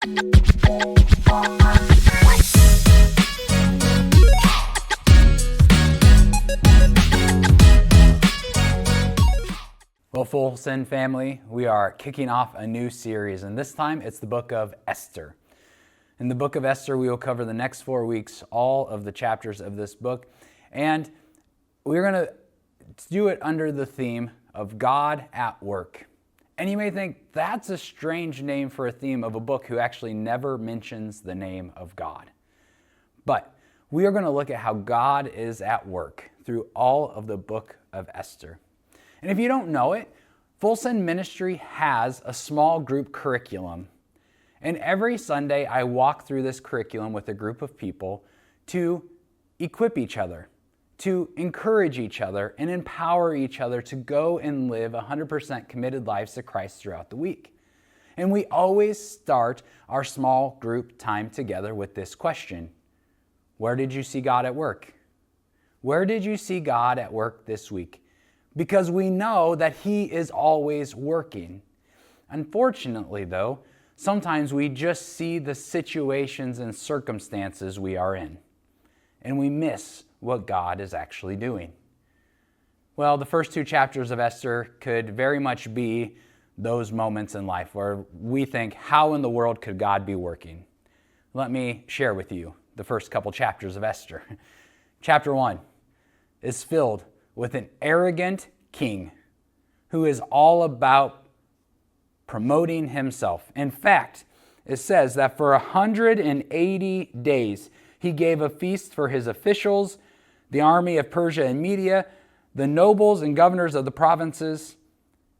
Well, Full Send family, we are kicking off a new series, and this time it's the book of Esther. In the book of Esther, we will cover the next 4 weeks, all of the chapters of this book, and we're going to do it under the theme of God at work. And you may think that's a strange name for a theme of a book who actually never mentions the name of God. But we are going to look at how God is at work through all of the book of Esther. And if you don't know it, Full Send Ministry has a small group curriculum. And every Sunday I walk through this curriculum with a group of people to equip each other, to encourage each other, and empower each other to go and live 100% committed lives to Christ throughout the week. And we always start our small group time together with this question: where did you see God at work? Where did you see God at work this week? Because we know that He is always working. Unfortunately, though, sometimes we just see the situations and circumstances we are in, and we miss what God is actually doing. Well, the first 2 chapters of Esther could very much be those moments in life where we think, how in the world could God be working? Let me share with you the first couple chapters of Esther. Chapter 1 is filled with an arrogant king who is all about promoting himself. In fact, it says that for 180 days, he gave a feast for his officials, the army of Persia and Media, the nobles and governors of the provinces.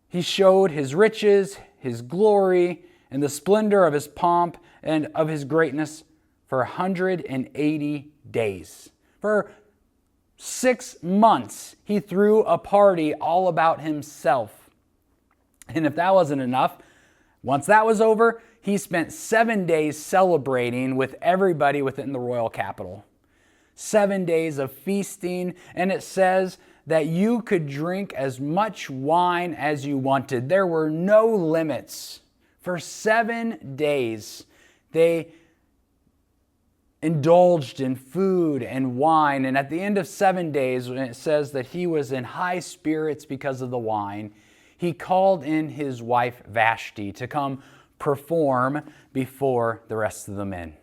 He showed his riches, his glory, and the splendor of his pomp and of his greatness for 180 days. For 6 months, he threw a party all about himself. And if that wasn't enough, once that was over, he spent 7 days celebrating with everybody within the royal capital. 7 days of feasting, and it says that you could drink as much wine as you wanted. There were no limits. For 7 days, they indulged in food and wine, and at the end of 7 days, when it says that he was in high spirits because of the wine, he called in his wife Vashti to come perform before the rest of the men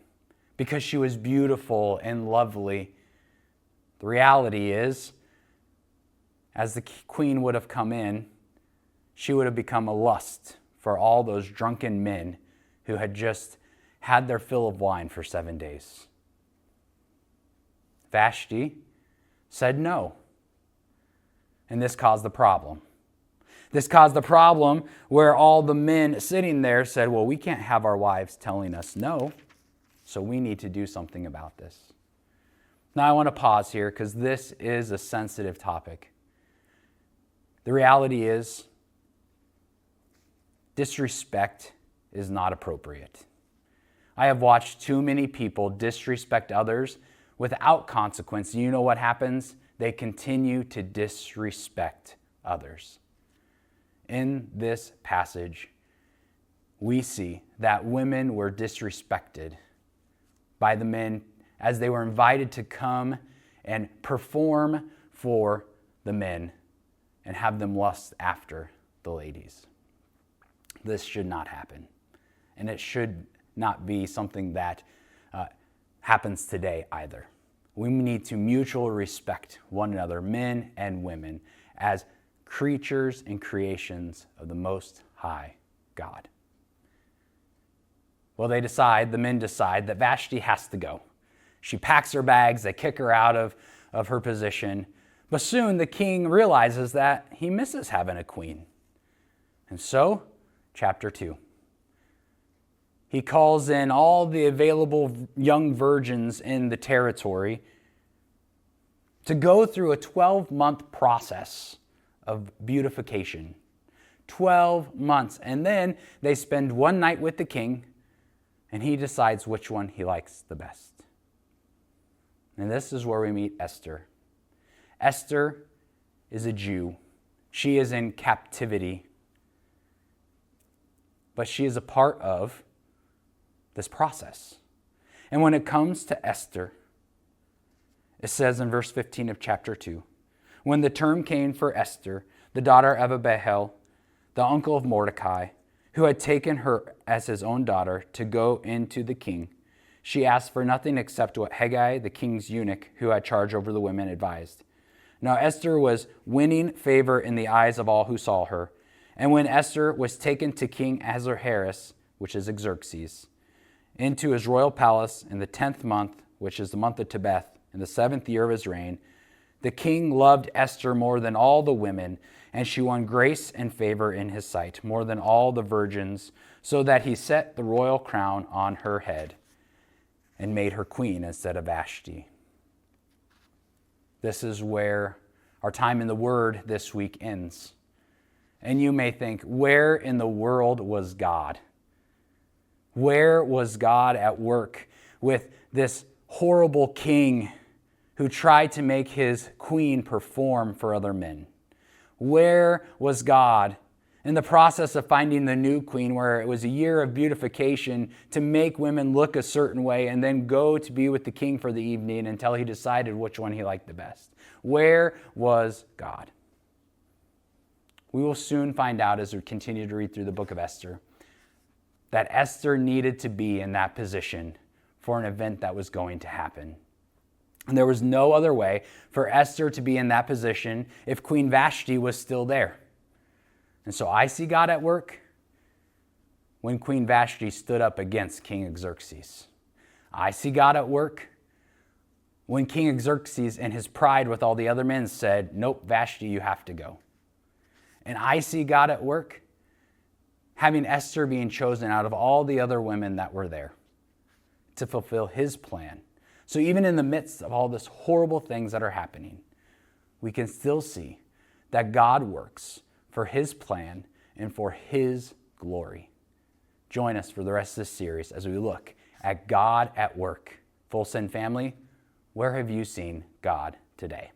because she was beautiful and lovely. The reality is, as the queen would have come in, she would have become a lust for all those drunken men who had just had their fill of wine for 7 days. Vashti said no, and this caused the problem. This caused the problem where all the men sitting there said, well, we can't have our wives telling us no, so we need to do something about this. Now I want to pause here because this is a sensitive topic. The reality is, disrespect is not appropriate. I have watched too many people disrespect others without consequence. You know what happens? They continue to disrespect others. In this passage, we see that women were disrespected by the men as they were invited to come and perform for the men and have them lust after the ladies. This should not happen, and it should not be something that happens today either. We need to mutually respect one another, men and women, as creatures and creations of the Most High God. Well, the men decide that Vashti has to go. She packs her bags, they kick her out of her position, but soon the king realizes that he misses having a queen. And so, chapter 2. He calls in all the available young virgins in the territory to go through a 12-month process of beautification. 12 months. And then they spend one night with the king, and he decides which one he likes the best. And this is where we meet Esther. Esther is a Jew. She is in captivity, but she is a part of this process. And when it comes to Esther, it says in verse 15 of chapter 2, when the term came for Esther, the daughter of Abihail, the uncle of Mordecai, who had taken her as his own daughter to go into the king, she asked for nothing except what Haggai, the king's eunuch, who had charge over the women, advised. Now Esther was winning favor in the eyes of all who saw her. And when Esther was taken to King Ahasuerus, which is Xerxes, into his royal palace in the 10th month, which is the month of Tebeth, in the 7th year of his reign, the king loved Esther more than all the women, and she won grace and favor in his sight, more than all the virgins, so that he set the royal crown on her head and made her queen instead of Vashti. This is where our time in the Word this week ends. And you may think, where in the world was God? Where was God at work with this horrible king who tried to make his queen perform for other men? Where was God in the process of finding the new queen, where it was a year of beautification to make women look a certain way and then go to be with the king for the evening until he decided which one he liked the best? Where was God? We will soon find out as we continue to read through the book of Esther that Esther needed to be in that position for an event that was going to happen. And there was no other way for Esther to be in that position if Queen Vashti was still there. And so I see God at work when Queen Vashti stood up against King Xerxes. I see God at work when King Xerxes in his pride with all the other men said, nope, Vashti, you have to go. And I see God at work having Esther being chosen out of all the other women that were there to fulfill his plan. So even in the midst of all this horrible things that are happening, we can still see that God works for his plan and for his glory. Join us for the rest of this series as we look at God at work. Full Send family, where have you seen God today?